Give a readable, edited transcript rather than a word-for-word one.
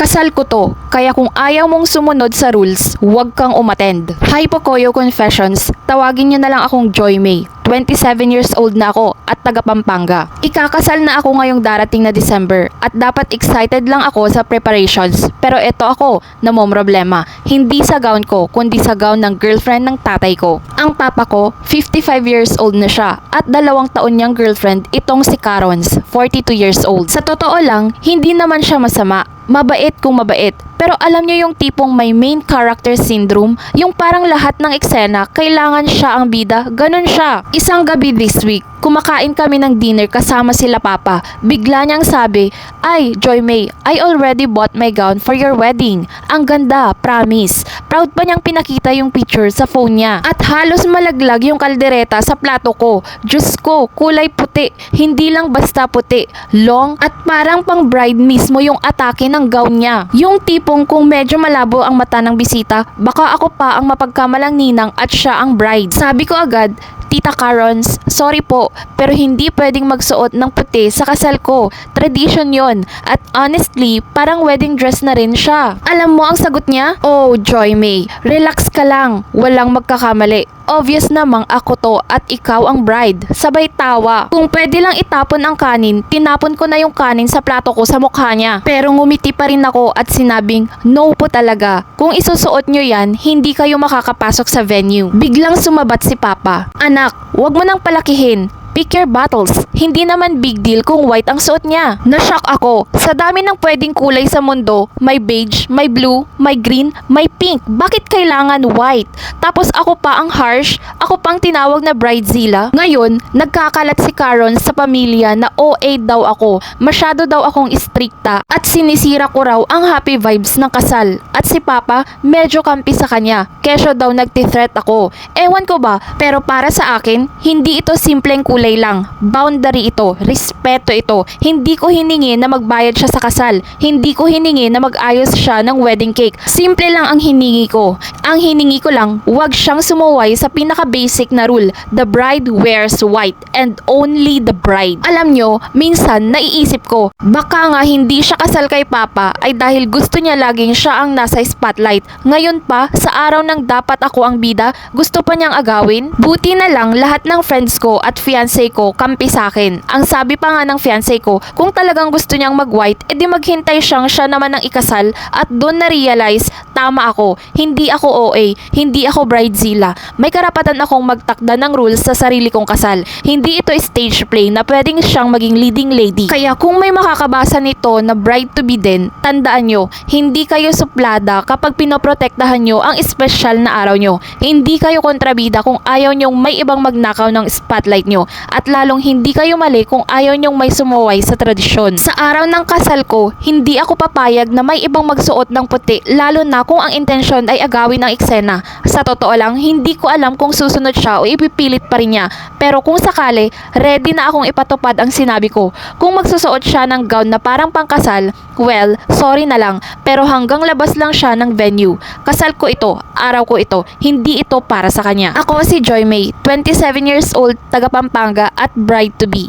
Kasal ko to, kaya kung ayaw mong sumunod sa rules, huwag kang umattend. Hi Pocoyo Confessions, tawagin niyo na lang akong Joy May. 27 years old na ako at taga Pampanga. Ikakasal na ako ngayong darating na December at dapat excited lang ako sa preparations. Pero eto ako, namomroblema. Hindi sa gown ko, kundi sa gown ng girlfriend ng tatay ko. Ang papa ko, 55 years old na siya at 2 taon niyang girlfriend itong si Carons, 42 years old. Sa totoo lang, hindi naman siya masama. Mabait kung mabait. Pero alam niyo yung tipong may main character syndrome? Yung parang lahat ng eksena, kailangan siya ang bida? Ganon siya. Isang gabi this week, kumakain kami ng dinner kasama sila papa. Bigla niyang sabi, "Ay, Joy May, I already bought my gown for your wedding. Ang ganda, promise." Proud pa niyang pinakita yung picture sa phone niya. At halos malaglag yung kaldereta sa plato ko. Diyos ko, kulay puti. Hindi lang basta puti. Long at parang pang bride mismo yung atake ng gown niya. Yung tipong kung medyo malabo ang mata ng bisita, baka ako pa ang mapagkamalang ninang at siya ang bride. Sabi ko agad, "Tita Carons, sorry po, pero hindi pwedeng magsuot ng puti sa kasal ko. Tradition yon. At honestly, parang wedding dress na rin siya." Alam mo ang sagot niya? "Oh, Joy May, relax ka lang. Walang magkakamali. Obvious namang ako to at ikaw ang bride." Sabay tawa. Kung pwede lang itapon ang kanin, tinapon ko na yung kanin sa plato ko sa mukha niya. Pero ngumiti pa rin ako at sinabing, "No po talaga. Kung isusuot nyo yan, hindi kayo makakapasok sa venue." Biglang sumabat si Papa. "Anak, wag mo nang palakihin. Pick your battles. Hindi naman big deal kung white ang suot niya." Nashock ako. Sa dami ng pwedeng kulay sa mundo, may beige, may blue, may green, may pink. Bakit kailangan white? Tapos ako pa ang harsh, ako pang tinawag na bridezilla. Ngayon, nagkakalat si Caron sa pamilya na OA daw ako. Masyado daw akong istrikta at sinisira ko raw ang happy vibes ng kasal. At si Papa, medyo kampi sa kanya. Kesyo daw nagtithreat ako. Ewan ko ba, pero para sa akin, hindi ito simpleng kulay lang. Boundary ito, respeto ito. Hindi ko hiningi na magbayad siya sa kasal. Hindi ko hiningi na mag-ayos siya ng wedding cake. Simple lang ang hiningi ko. Ang hiningi ko lang, huwag siyang sumuway sa pinaka-basic na rule. The bride wears white and only the bride. Alam nyo, minsan naiisip ko, baka nga hindi siya kasal kay Papa ay dahil gusto niya laging siya ang nasa spotlight. Ngayon pa, sa araw ng dapat ako ang bida, gusto pa niyang agawin? Buti na lang lahat ng friends ko at fiancé ko kampi sa akin. Ang sabi pa nga ng fiancé ko, kung talagang gusto niyang mag-white, edi maghintay siya naman ang ikasal at doon na-realize, tama ako. Hindi ako OA, hindi ako bridezilla. May karapatan akong magtakda ng rules sa sarili kong kasal. Hindi ito stage play na pwedeng siyang maging leading lady. Kaya kung may makakabasa nito na bride to be din, tandaan nyo, hindi kayo suplada kapag pinoprotektahan nyo ang espesyal na araw nyo. Hindi kayo kontrabida kung ayaw nyong may ibang magnakaw ng spotlight nyo. At lalong hindi kayo mali kung ayaw nyong may sumuway sa tradisyon. Sa araw ng kasal ko, hindi ako papayag na may ibang magsuot ng puti, lalo na kung ang intensyon ay agawin ang eksena. Sa totoo lang, hindi ko alam kung susunod siya o ipipilit pa rin niya. Pero kung sakali, ready na akong ipatupad ang sinabi ko. Kung magsusuot siya ng gown na parang pangkasal, well, sorry na lang, pero hanggang labas lang siya ng venue. Kasal ko ito, araw ko ito, hindi ito para sa kanya. Ako si Joy May, 27 years old, taga Pampanga at bride to be.